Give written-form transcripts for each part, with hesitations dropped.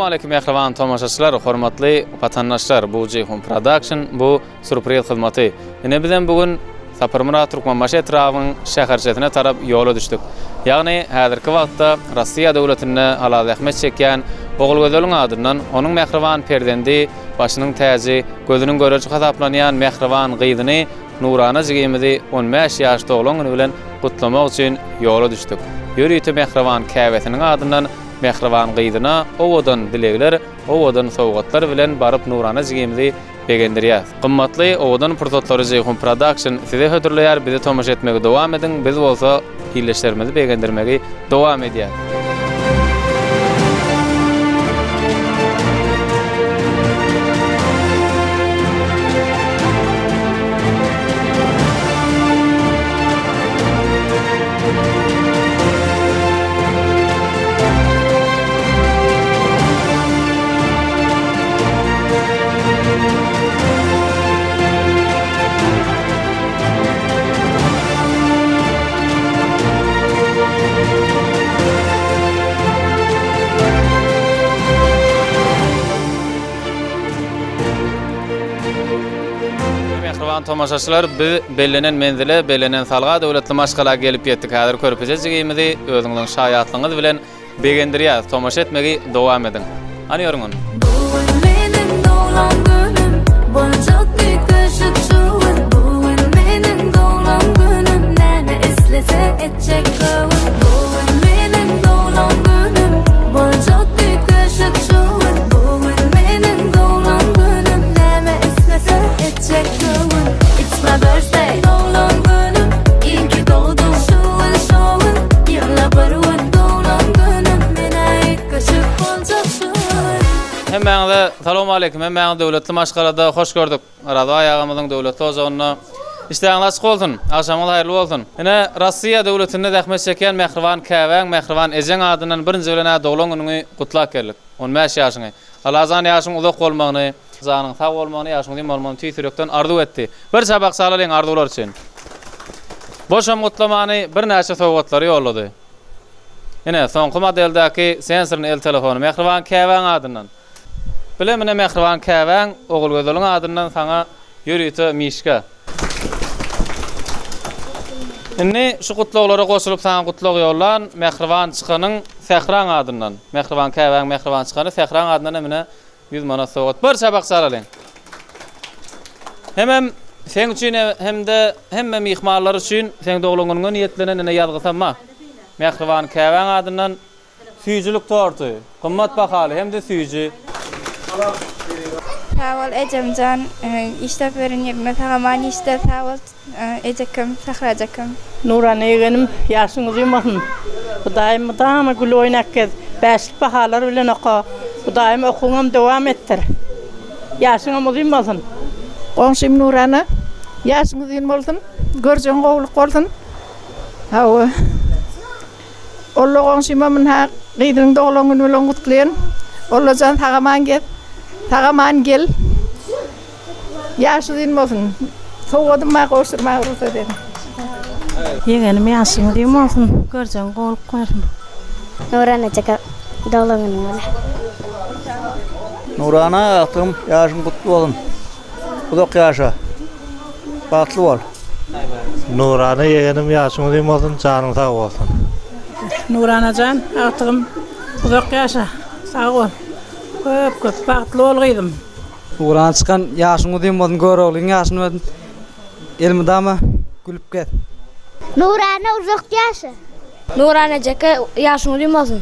Assalamu alaykum mehriban tomoşaçylar, hormatly vatandaşlar. Bu Ceyhun Production, bu surpriz hyzmaty. Ine bilen bugün Saparmura Türkmenbaşy etrawynyň şäherçetine tarap ýola düşdük. Ýagny häzirki wagtda Rossiýa döwletine halal ähmet çekýän Ogul Gözeliň adyndan onuň mehriban perdendi, başynyň täzi, gözüniň görüji hasaplanýan mehriban gyzyny Nurana jigimidi 15 ýaşda oglaň bilen gutlamak üçin ýola düşdük. Ýürüýte mehriban käwetiniň adyndan mehriban gyzyna owadan dilegler, owadan sowgatlar bilen baryp Nurana jigimidi begendirýär. Gymmatly owadan fursatlary Ceyhun Production size hödürleýär, bizi tomaşa etmege dowam edin. Biz bolsa hilleşlerimizi begendirmegi dowam edýär. Mehriban tomaşaçylar, biz bellenen menzile, bellenen salga döwletli maşgala gelip ýetdik. Häzir körpüje jigimizi özüňiň şaýatlygyňyz bilen begendirýär. Tomaşa etmegi dowam edin. Ani ýörüňün. Hemmeňize salamu alaykum. Hemmeňiz döwletli maşgalada hoş gördük. Arada ayağımyzyň döwletli ojagyna işleýän açyk bolsun. Akşamyňyz haýyrly bolsun. Ine Rossiýa döwletinde ähmet çekýän mehriban käwäň, mehriban ejen adyndan birinji bilen doglan güňi gutlap geldik. 15 ýaşyňy. Alazan ýaşyň uzak bolmagyny, zanyň sag bolmagyny, ýaşyň dim bolmagyny tüýsürekden arzu etdi. Bir sabak salalyň arzular üçin. Boşam gutlamany bir näçe sowgatlary ýollady. Ine soňky modeldäki sensorny el telefonu mehriban käwäň adyndan. Bilemine mehriban käwäň Ogul Gözeliň adyndan saňa ýürüýte mişke. Indi şu gutlaglara goşulyp saňa gutlak ýollan mehriban çykanyň Sehran adyndan. Mehriban käwäň, mehriban çykany Sehran adyndan emine 100 manat sowgat. Bir sabak salalyň. Hemem sen üçin hemde hemme mihmanlar üçin sen doglangyňa niýetlenene ýazgysama. Mehriban käwäň adyndan süýjülük torty. Gymmat bahaly hemde süýji. Tawal ejemjan işlep veren yerine tamamen işte tawal ejekim sakrajakim. Nurana yegenim yaşyňyz ýymasyn. Hudaýym dama gül oýnak gez. Bäşlik bahalar bilen oka. Hudaýym okuňam dowam ettir. Yaşyňyz ýymasyn. Goňşym Nurana yaşyňyz ýyn bolsun, görjüň gowluk bolsun. Hawa. Olla goňşyma men ha gydyň doglagyny bilen gutlaýan. Olla jan tagaman gel. Yaşyňyz ýyn bolsun. Sowgadym goşurma ursa dedim. Yegenim yaşyňyz ýymasyn, görjüň gowluk bolsun. Nurana çeka doglagyny bilen. Nurana atym ýaşyň gutly bolsun. Uzak ýaşa. Batly bol. Nurana yegenim ýaşyňyz ýymasyn, janyň sag bolsun. Nurana jan atym uzak ýaşa. Sag bol. Köp batly bol gyzym. Nurana çykan ýaşyňyz ýymasyn, görögliň ýaşyny elmidama gülüp get. Nurana uzak ýaşa. Nurana çeka ýaşyňyz ýymasyn.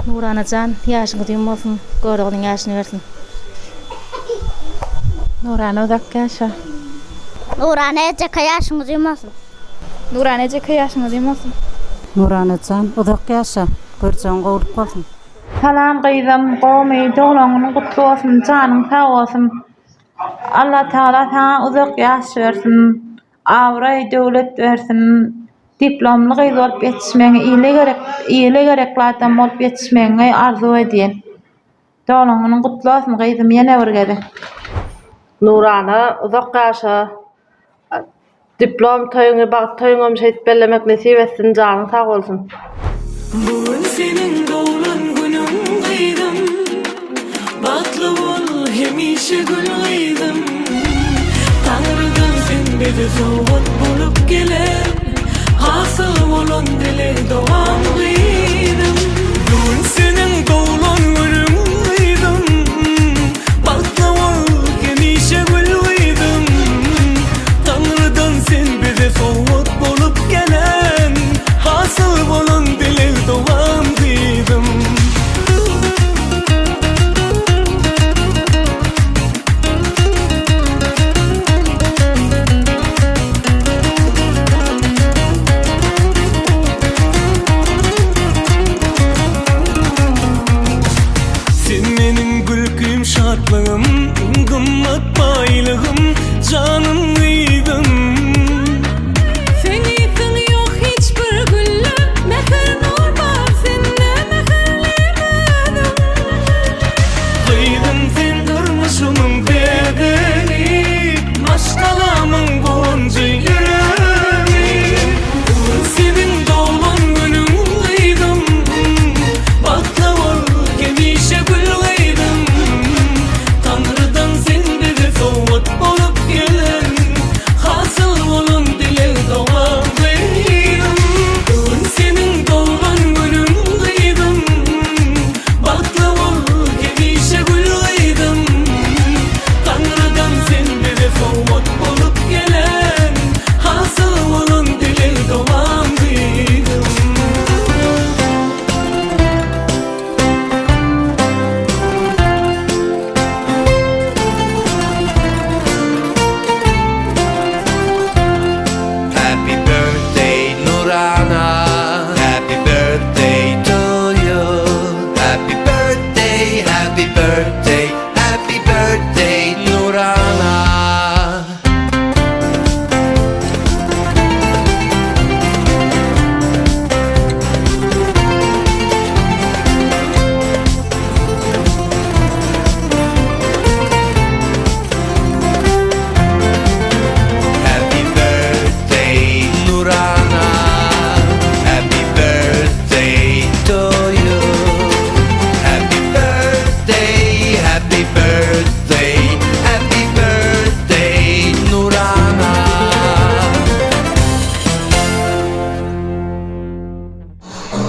Nurana jan ýaşyňyz ýymasyn, görögliň ýaşyny bersin. Nurana uzak ýaşa. Nurana çeka ýaşyňyz ýymasyn. Nurana çeka ýaşyňyz ýymasyn. Nurana jan uzak ýaşa, görjüň gowluk bolsun. Salam gyzym, gowmy doglagyny gutly bolsun, janyň sag bolsun. Allah Taala sana uzak ýaş bersin, awray döwlet bersin, diplomly gyz bolup ýetişmeňe ýyle gerekli bolup ýetişmeňe arzu edýän. Doglagyny gutly bolsun gyzym, ýene bir gede. Nurana uzak ýaşa, diplom toýuňy bag toýuňam şeýt bellemek nesip etsin, janyň sag bolsun. Bugün senin doğulan günün kıydım. Hemişe gülüydüm Tanrı'dan sen bize soğut bulup gelen Hasıl olan dile doğan gıydım Bugün senin doğulan günüydüm Baklava hemişe gülüydüm Tanrı'dan sen bize soğut bulup gelen Hasıl olan dile doğan gıydım şartlığım, gımmat baylığım, canımıydın. Senisin yok hiçbir güllü, mehir nur var seninle mehirlemedim. Kıydım sen durmuşumun bedeni, maşkalamın boncu yüreği. Senin doğulan günündeydim, baklava hemişe gülüydüm. Tanrı'dan sen bize soğut olup gelen hasıl olun dile doğalıydım. Bugün senin doğulan günündeydim, baklava hemişe gülüydüm. Tanrı'dan sen bize soğut olup gelen hasıl olun dile doğalıydım. Happy birthday Nurana, happy birthday to you. Happy birthday, happy birthday, happy birthday Nurana. Happy birthday Nurana, happy birthday to you. Happy birthday, happy birthday, happy birthday Nurana.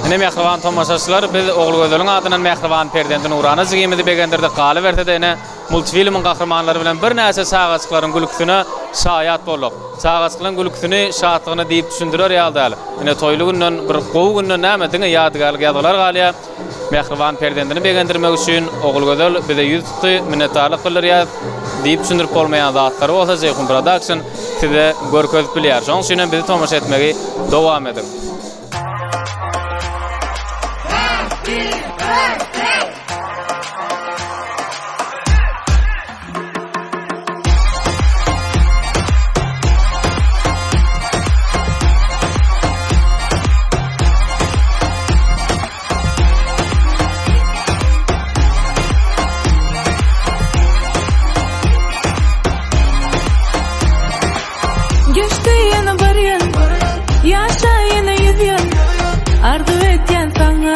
Ine mehriban tomaşaçylar, biz Ogul Gözeliň adynan mehriban perdendi Nurana zigimidi begendirdi galy berdi ene multfilmin gahrmanlary bilen bir näse sagaçyklaryň gülüküne şaýat bolduk. Sagaçyklaryň gülüküni, şatlygyny diýip düşündirer ýaldaly. Ine toýly günden bir gowy günden näme diňe ýadgarlyk ýadylar galya. Mehriban perdendini begendirmek üçin Ogul Gözel bize ýüz tutdy, minnetdarlyk bildirýär. Diýip düşündirip bolmaýan zatlary bolsa Zeyhun Production size görkezip bilýär. Şoň üçin bizi tomaşa etmegi dowam edin. Geçti yana baryan, yaşa yana yüzyan. Ardu etken sana,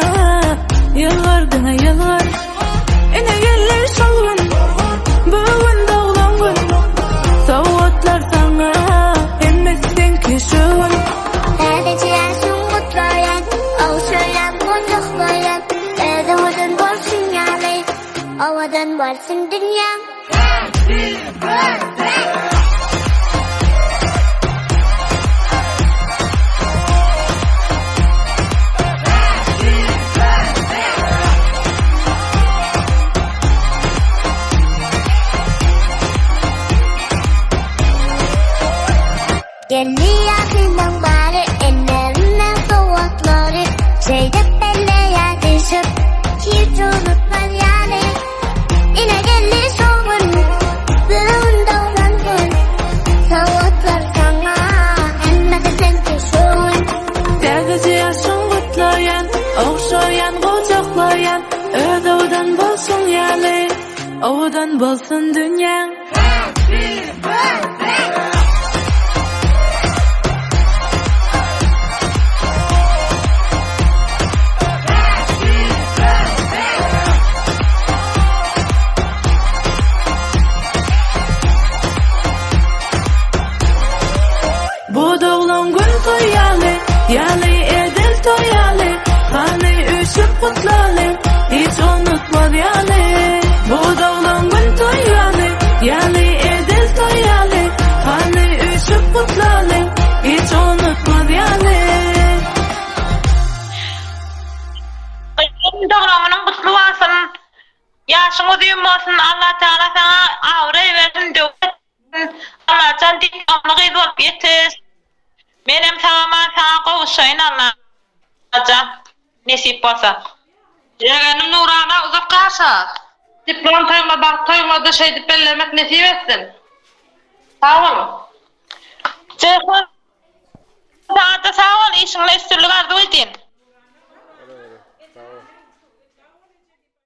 yılgardına yılgar. Ene geller şalgın, bugün doğulan gün. Soğutlar sana, emmekten kişun. Sadece yaşım mutlayan, avşayan, boncuklayan. Edevadan bolsun yani, avadan bolsun dünya. Happy birthday! Geldi yakından bari ellerimden soğukları Zeydep belleğe düşüp hiç unutmam yani Yine geldi soğun bugün doğan gün Soğuklar sana emmekten kişun Dergisi yaşın kutlayan, okşayan, kucaklayan Ödevden bolsun yani, ovadan bolsun dünya Happy birthday! Yali edil toyali, hani üşüp kutlalı, hiç unutma yali. Bu dağlan gün toyali, yali edil toyali, hani üşüp kutlalı, hiç unutma yali. Doğrumunun kutlu olsun. Yaşın uzun olsun. Allah Teala sana avray versin, dövletin. Allah can dinamını olup yetiz. Benim tamamen sana kavuşayın Allah. Can nesip olsa. Yeğenim Nurana uzak kalsa. Diplom tayma bak tayma da şey dipellemek nesip etsin. Sağ olun. Sağ ol. Sağ ol. İşinle üstünlük arzu edin.